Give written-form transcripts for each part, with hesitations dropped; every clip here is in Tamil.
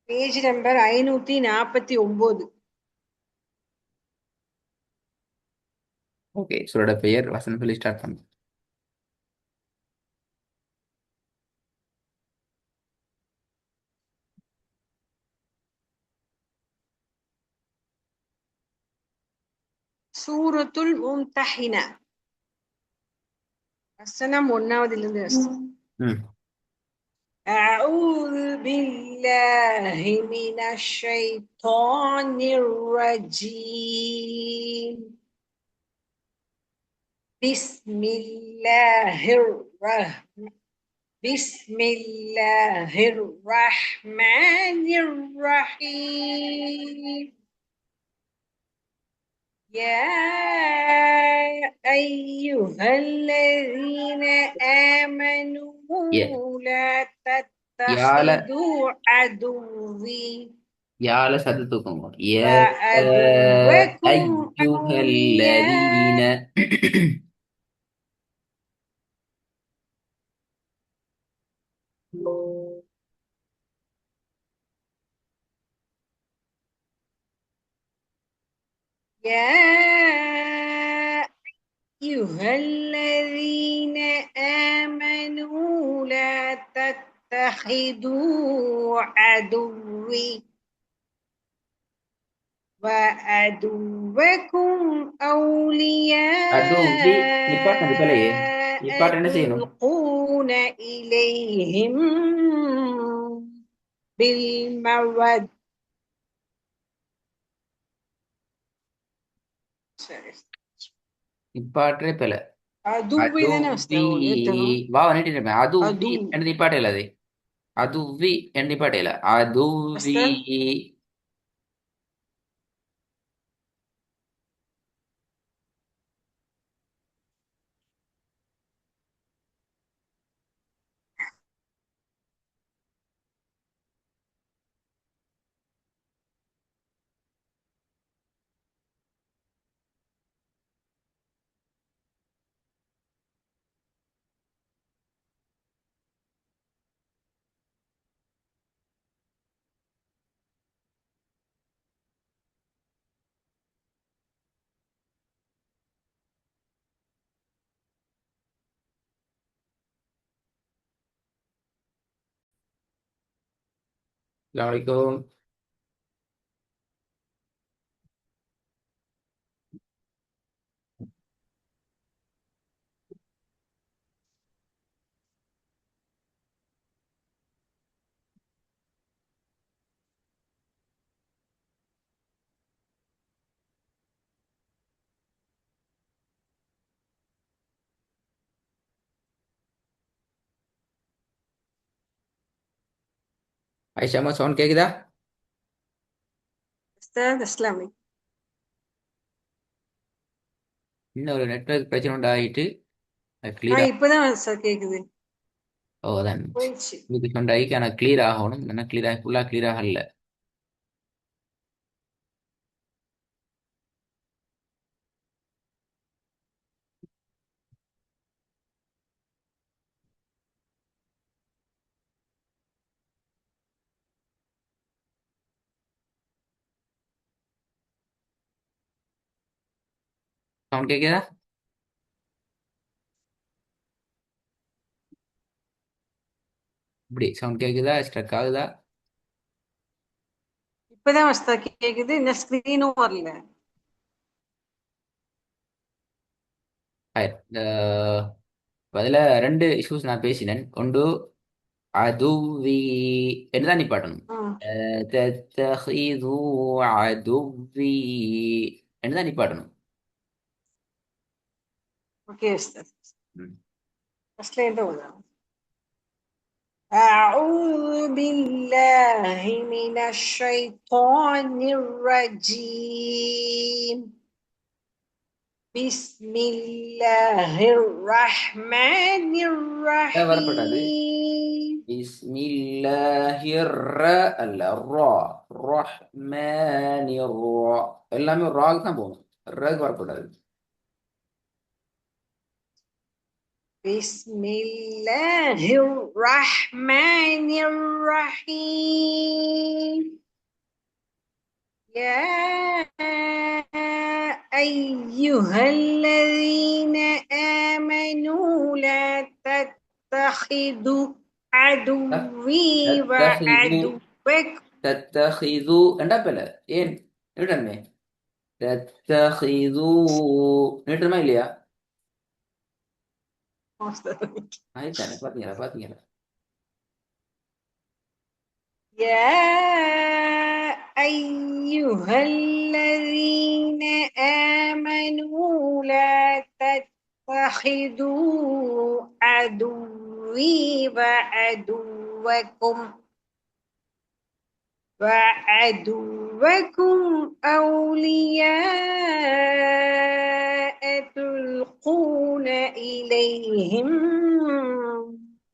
Page number 549. ஓகே, சூரோட பெயர் வசனம் சொல்லி ஸ்டார்ட் பண்ணு. சூரத்துல் மும்தஹினா. வசனம் 1வதிலிருந்து. ம் أعوذ بالله من الشيطان الرجيم. بسم الله الرحمن الرحيم. يا أيها الذين آمنوا لا யால تتخذوا عدوي யால சத்து தூக்குங்க. وعدوكم ஐயுஹல்லதீன. أولياء. يا أيها الذين آمنوا لا تتخذوا عدوي وعدوكم அதுவி நிப்பாட்டு பிள்ளையே, أولياء நிப்பாட்டு என்ன செய்யணும்? تلقون إليهم بالمودة. நிப்பாட்டே பிள்ளை. عدوي ده அதுவி نفسه يتنو வா வந்துட்டு அதுவி عدو என்று நிப்பாட்டே இல்லாது. அதுவி என்று நிப்பாட்டே இல்ல. அதுவி أستاذ அஸ்ஸலாமு ஐஷாமா, சவுண்ட் கேக்குதா? إسلامي. இன்னும் ஒரு நெட்வொர்க் பிரச்சனை உண்டாகிட்டு கிளியரா. இப்பதான் சார் கேக்குது. ஓ அதான் போயிடுச்சு. இதுக்கு சவுண்ட் ஆகி ஆனால் கிளியர் ஆகணும். என்ன கிளியர் ஆகி ஃபுல்லாக கிளியர் ஆகல. சவுண்ட் கேக்குதா? இப்படி சவுண்ட் கேக்குதா? ஸ்ட்ரக் ஆகுதா? இப்பதான் கேக்குது. இந்த ஸ்கிரீனும் வரல. அதில் ரெண்டு இஷ்யூஸ் நான் பேசினேன். ஒன்று அதுவி என்னதான் நிப்பாட்டணும். தத்தஹிது அதுவி என்னதான் நிப்பாட்டணும். Okay sir. ம். ஃபர்ஸ்ட்ல இருந்து ஓதுறேன். أعوذ بالله من الشيطان الرجيم. بسم الله الرحمن வரப்பட்டது. الرحيم. பிஸ்மில்லாஹிர் அல்ல ரா ரஹ்மானிர் ரா எல்லாமே ராக் தான் போகணும். ரக் வரக்கூடாது. بسم الله الرحمن الرحيم يا أيها الذين آمنوا لا تتخذوا عدوي تتخذوا وعدوكم تتخذوا എന്താ ഏൻ നീട്ടണ്ടേ تتخذوا നീട്ടണமா இல்லையா ஆயிட்டானே பாத்தீங்களா يا أيها الذين آمنوا لا تتخذوا عدوي وعدوكم أولياء تلقون إليهم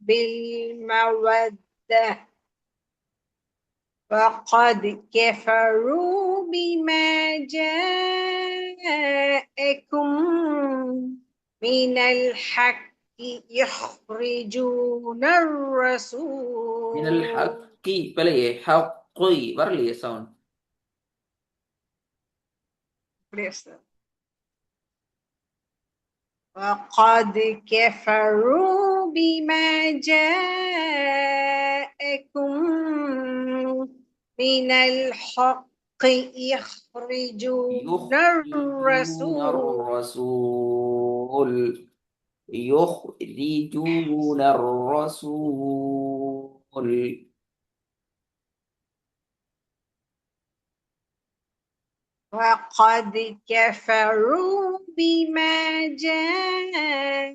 بالمودة فقد كفروا بما جاءكم من الحق يخرجون الرسول من الحق பிழையே حقي வரலையே சவுண்ட் وقد كفروا بما جاءكم من الحق يخرجون الرسول يخرجون الرسول وقد كفروا بما جاءكم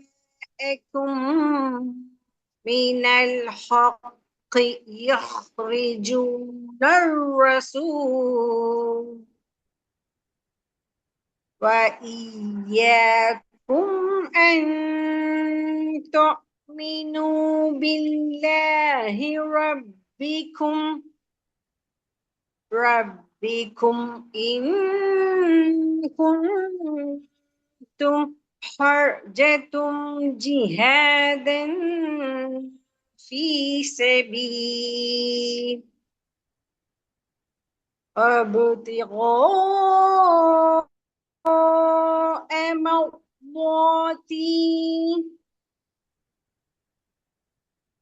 من الحق يخرجون الرسول وإياكم أن تؤمنوا بالله ربكم إن كنتم خرجتم جهادا في سبيل ابتغاء مرضاتي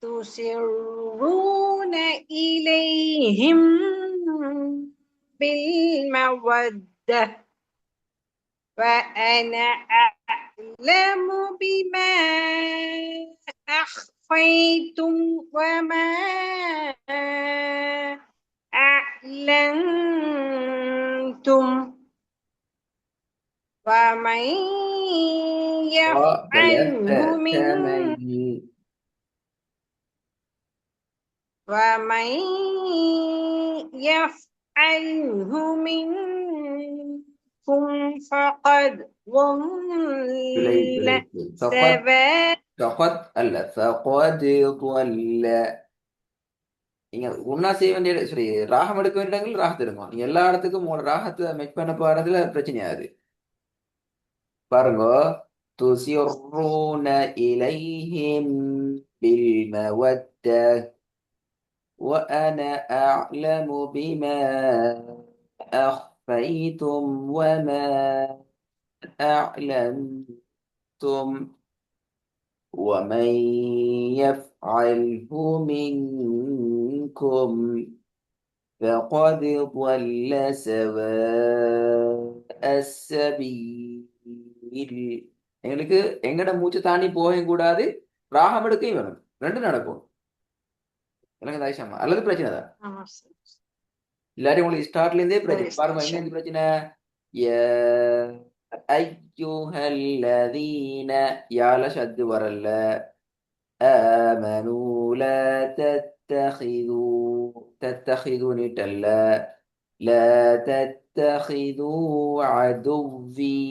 تسرون إليهم بالمودة وأنا أعلم بما أخفيتم وما أعلنتم ومن يفعله منكم فقد ضل سواء فقد அல்ல فقد ضل நீங்க ஒன்னா செய்ய வேண்டிய சரி ராகம் எடுக்க வேண்டிய இடங்கள் ராகத்தை எடுக்கணும் நீங்க எல்லா இடத்துக்கும் உங்களோட ராகத்தை மெச் பண்ண போறதுல பிரச்சனையாது பாருங்க تسرون إليهم بالمودة وأنا أعلم بما أخفيتم وما أعلنتم ومن يفعله منكم فقد ضل سواء السبيل எங்களுக்கு எங்கட மூச்சு தாண்டி போகவும் கூடாது ராகம் எடுக்கையும் வேணும் ரெண்டு நடக்கும் எனக்கு தாய்ஷாமா அல்லது பிரச்சனை தான் இல்லாட்டி உங்களுக்கு ஸ்டார்ட்ல இருந்தே பிரச்சனை பாருங்க எங்க இருந்து பிரச்சனை ஐயுஹல்லதீன யால ஷத்து வரல آمنوا لا تتخذوا نتلا لا تتخذوا عدوي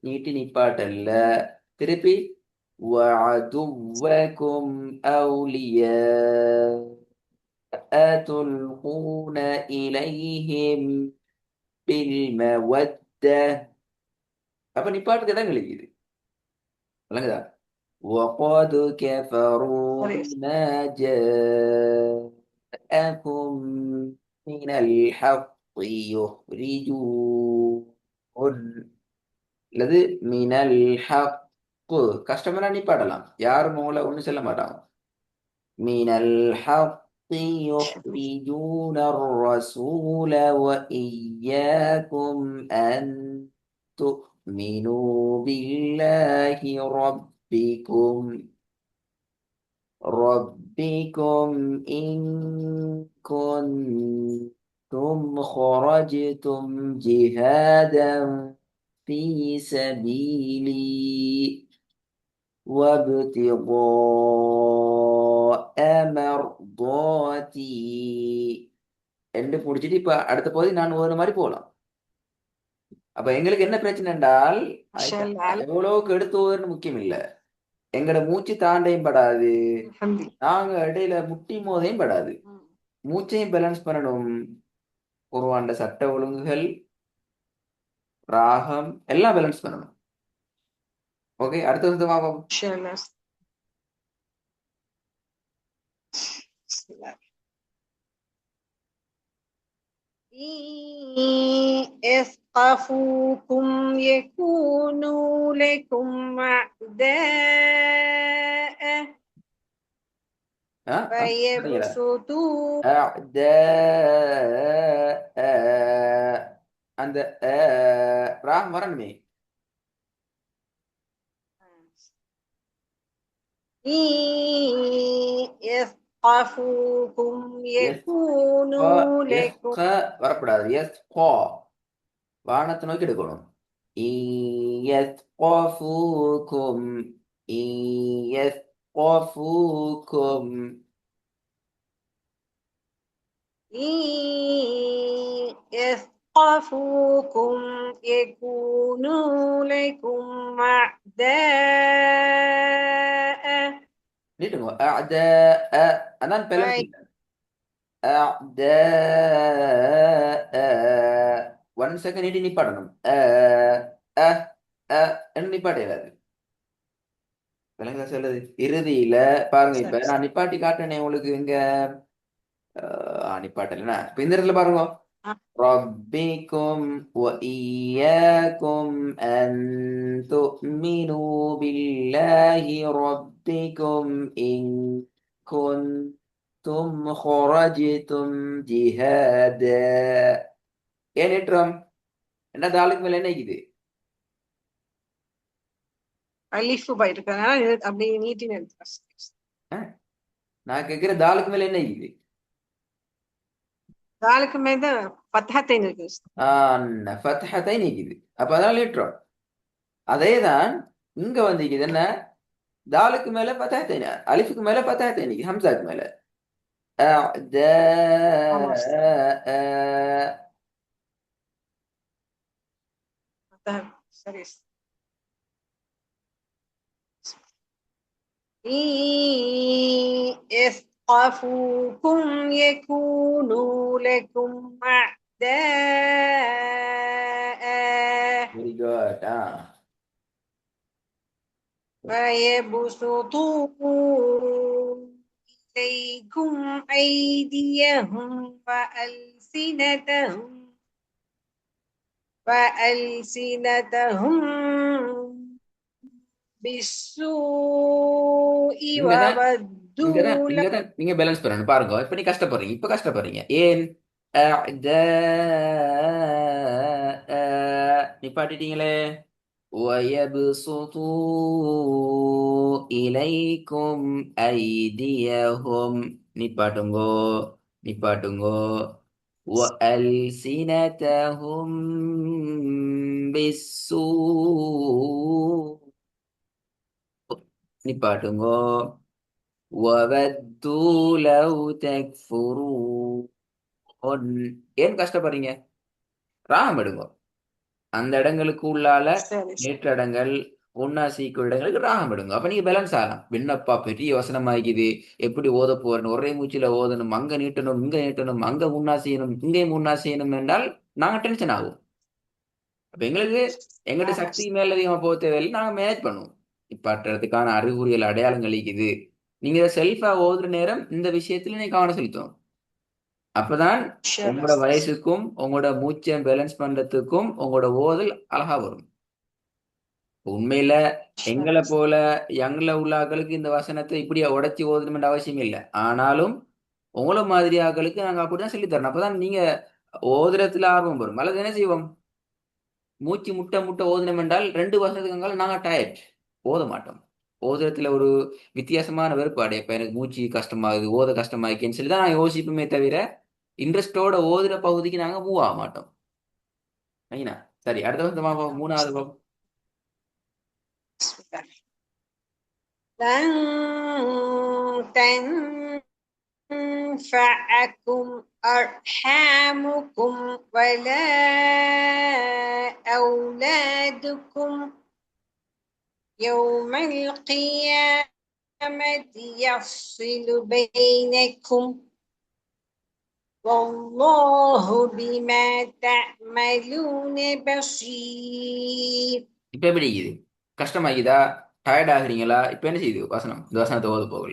நீட்டி நிப்பாட்டல்ல திருப்பி وعدوكم أولياء تلقون إليهم بالمودة அப்ப நிப்பாட்டுக்கு இடம் கிடைக்குது விளங்குதா وقد كفروا சரி بما جاءكم من الحق يخرجون அல்லது மினல் ஹக்கு கஷ்டமெல்லாம் நீ பாடலாம் யாரும் உங்களை ஒன்றும் சொல்ல மாட்டாங்க மினல் ஹக்கு يخرجون الرسول وإياكم أن تؤمنوا بالله ربكم إن كنتم خرجتم جهادا في سبيلي وابتغاء مرضاتي என்று முடிச்சிட்டு இப்ப அடுத்த பகுதி நான் ஒரு மாதிரி போகலாம் அப்ப எங்களுக்கு என்ன பிரச்சனை என்றால் இன்ஷால்லா எவ்வளவுக்கு எடுத்து ஓதுன்னு முக்கியம் இல்ல எங்கட மூச்சு தாண்டையும் படாது அல்ஹம்துலில்லாஹ் நாங்க இடையில முட்டி மோதையும் படாது மூச்சையும் பேலன்ஸ் பண்ணணும் குர்ஆன்ல சட்ட ஒழுங்குகள் ராகம் எல்லாம் பேலன்ஸ் பண்ணணும் ஓகே அடுத்த வந்து பாப்போம் இன்ஷால்லா يثقفوكم يكونوا لكم أعداء படிங்களா فيبسطوا அந்த ராகம் வரணுமே يثقفوكم يكونوا لكم வரக்கூடாது எஸ் கோ வானத்தை நோக்கி எடுக்கணும் يثقفوكم يثقفوكم يثقفوكم يكونوا لكم أعداء நீட்டுங்க أعداء அதான் பெலன்ஸ் أعداء 1 செகண்ட் நீட்டி நிப்பாட்டணும் என்ன நிப்பாட்டிடாது விலங்குல சொல்லுது இறுதியில பாருங்க இப்ப நான் நிப்பாட்டி காட்டினேன் உங்களுக்கு இங்க நிப்பாட்டலன்னா இப்ப இந்த இடத்துல பாருங்க ربكم وإياكم أن تؤمنوا بالله ربكم إن كنتم خرجتم جهادا ஏன் ஏற்றம் என்ன தாளுக்கு மேல என்ன இருக்குது அலிஃபு போயிருக்கனால அப்படியே நீட்டி நிறுத்துறேன் நான் கேட்கிற தாளுக்கு மேல என்ன இருக்குது தாளுக்கு மேல பத்தத்தை இருக்கு ஃபத்ஹத்தை நீக்குது அப்ப அதனால ஏற்றம் அதேதான் இங்க வந்து என்ன தாலுக்கு மேல ஃபத்ஹத்தை அலிஃபுக்கு மேல ஃபத்ஹத்தை நீக்குது ஹம்சாக்கு மேல சரி يثقفوكم يكونوا لكم أعداء Very good. فيبسطوا إليكم أيديهم وألسنتهم بالسوء وودوا இங்கதான் நீங்க பேலன்ஸ் பண்ணணும் பாருங்க இப்ப நீ கஷ்டப்படுறீங்க இப்ப கஷ்டப்படுறீங்க ஏன் நிப்பாட்டிட்டீங்களே وَيَبْسُطُوا إِلَيْكُمْ أَيْدِيَهُمْ நிப்பாட்டுங்கோ وَأَلْسِنَتَهُمْ بِالسُّوءِ நிப்பாட்டுங்கோ وَوَدُّوا لَوْ تَكْفُرُونَ ஏன் கஷ்டப்படுறீங்க ராகம் எடுங்கோ அந்த இடங்களுக்கு உள்ளால நேற்றடங்கள் உன்னாசிக்கு இடங்களுக்கு ராகம் எடுங்க அப்ப நீங்க பேலன்ஸ் ஆகலாம் விண்ணப்பா பெரிய வசனமாகிக்குது எப்படி ஓத போறேன்னு ஒரே மூச்சில ஓதணும் அங்க நீட்டணும் இங்க நீட்டணும் அங்க உன்னாசியணும் இங்கேயும் உன்னாசியணும் என்றால் நாங்க டென்ஷன் ஆகும் அப்ப எங்களுக்கு எங்கள்ட்ட சக்தி மேல அதிகமா போக தேவையில்லை நாங்க மேனேஜ் பண்ணுவோம் நிப்பாட்டுறதுக்கான அறிகுறிகள் அடையாளங்கள் இருக்குது. நீங்க இதை செல்ஃபா ஓதுற நேரம் இந்த விஷயத்துல நீங்க கவனம் செலுத்தணும். அப்பதான் இன்ஷால்லா உங்களோட வயசுக்கும் உங்களோட மூச்சை பேலன்ஸ் பண்றதுக்கும் உங்களோட ஓதல் அழகா வரும். உண்மையில எங்களை உஸ்தாத். போல யங்ல உள்ள ஆட்களுக்கு இந்த வசனத்தை இப்படி உடைச்சி ஓதணும்ன்ற அவசியம் இல்லை. ஆனாலும் உங்கள மாதிரி ஆட்களுக்கு நாங்க அப்படிதான் சொல்லித் தரணும். அப்பதான் நீங்க ஓதுறதுல ஆர்வம் வரும். அல்லது என்ன செய்வோம், மூச்சு முட்டை முட்டை ஓதனம் என்றால் 2 வருஷத்துக்கு நாங்க டயர்ட், ஓத மாட்டோம். ஓதுறதுல ஒரு வித்தியாசமான வெறுப்பாடு. இப்ப எனக்கு மூச்சு கஷ்டமாகுது, ஓத கஷ்டமாயிருக்கேன்னு சொல்லி தான் நான் யோசிப்போமே தவிர இன்ட்ரெஸ்டோட ஓதுற பகுதிக்கு நாங்க மூவ் ஆக மாட்டோம். சரிங்களா? சரி, அடுத்த வருஷம் பார்ப்போம். 3வது பார்ப்போம். لن تنفعكم أرحامكم ولا أولادكم يوم القيامة يفصل بينكم والله بما تعملون بصير. இப்ப எப்படி இருக்குது? கஷ்டமாக்குதா? டயர்ட் ஆகுறீங்களா? இப்ப என்ன செய்யுது வசனம்? இந்த வசனத்தை ஓத போகல.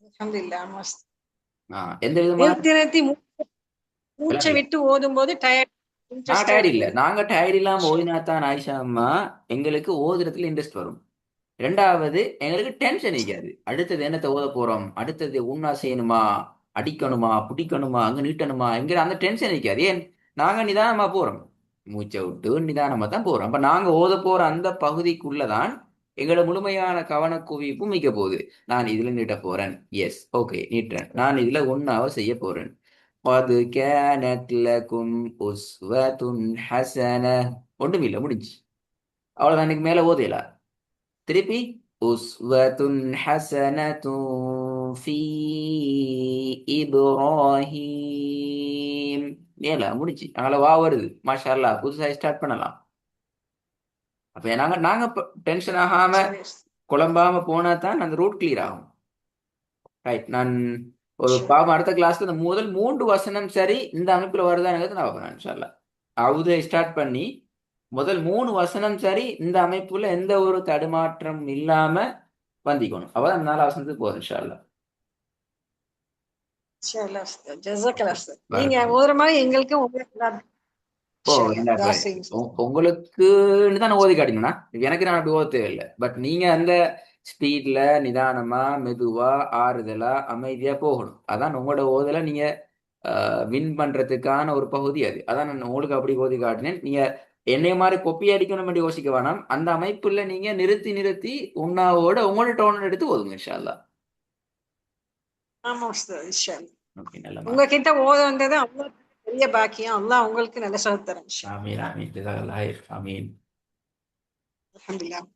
الحمد لله مست. எந்த விதமான நிறுத்தி நிறுத்தி மூச்சை இல்ல, விட்டு ஓதும் போது டயர்ட் நான் இன்ட்ரெஸ்டா டயர்ட் இல்ல. இருக்குது. நாங்க டயர்ட் இல்லாம ஓதினாத்தான் ஆயிஷா அம்மா எங்களுக்கு ஓதுறதுல இன்ட்ரெஸ்ட் வரும். 2வது, எங்களுக்கு டென்ஷன் இருக்காது. அடுத்தது என்னத்தை ஓத போறோம், அடுத்தது உண்ணா செய்யணுமா, அடிக்கணுமா, பிடிக்கணுமா, அங்க நீட்டணுமா என்கிற அந்த டென்ஷன் இருக்காது. ஏன், நாங்க நிதானமா போறோம். மூச்சை விட்டு நிதானமா தான் போறோம். அப்ப நாங்க ஓத போற அந்த பகுதிக்குள்ளதான் எங்களோட முழுமையான கவனக்குவிப்பு மிக்க போகுது. நான் இதுல நீட்ட போறேன், எஸ் ஓகே நீட்டுறேன். நான் இதுல ஒன்னாவ செய்ய போறேன். قد كانت لكم أسوة حسنة. ஒண்ணுமில்ல, முடிஞ்சு. அவ்வளவுதான். எனக்கு மேல ஓதையில திருப்பி உஸ்வத்துன் ஹஸனத்துன் ஃபீ இப்ராஹீம். ஏல முடிச்சு. அங்கே வா வருது. மாஷா அல்லாஹ், புதுசாக ஸ்டார்ட் பண்ணலாம். அப்போ நாங்க நாங்க டென்ஷன் ஆகாம சரி குழம்பாம போனா தான் அந்த ரூட் கிளியர் ஆகும். ரைட். நான் ஒரு சரி. பாவம் அடுத்த கிளாஸ்ல இந்த முதல் 3 வசனம் சரி இந்த அமைப்புல வருதாங்கிறது நான் பார்ப்பேன் இன்ஷா அல்லாஹ். அவுதை ஸ்டார்ட் பண்ணி முதல் 3 வசனம் சரி இந்த அமைப்புல எந்த ஒரு தடுமாற்றம் இல்லாம வந்திக்கணும். அப்பதான் 4 வசனத்துக்கு போதும் இன்ஷா அல்லாஹ். இன்ஷால்லா உஸ்தாத். ஜஸாக்கல்லாஹ் உஸ்தாத். நீங்க வரட்டும். ஓதுற மாதிரி எங்களுக்கும் ஓதலாம். ஓ இன்ஷால்லா இல்ல, துஆ செய்யுங்க உஸ்தாத். உங்களுக்குன்னு தான் ஓதி காட்டினா எனக்கு நான் அப்படி ஓத தேவையில்லை. பட் நீங்க அந்த ஸ்பீட்ல நிதானமா மெதுவா ஆறுதலா அமைதியா போகணும். அதான் உங்களோட ஓதல நீங்க வின் பண்றதுக்கான ஒரு பகுதி அது. அதான் நான் உங்களுக்கு அப்படி ஓதி காட்டினேன். நீங்க என்னைய மாதிரி கொப்பி அடிக்கணும் என்று யோசிக்க வேணாம். அந்த அமைப்புல நீங்க நிறுத்தி நிறுத்தி உண்ணாவோட உங்களோட டோன் எடுத்து ஓதுங்க இன்ஷா அல்லாஹ். ஆமா உஸ்தாத். இன்ஷால்லா ஓகே, நல்ல. உங்ககிட்ட ஓத வந்தது அல்லாஹ் பெரிய பாக்கியம். அல்லாஹ் உங்களுக்கு நல்ல சொல்ல தரேன். ஆமீன் ஆமீன் ஜஸாக்கல்லாஹ். ஆமீன். அல்ஹம்துலில்லாஹ்.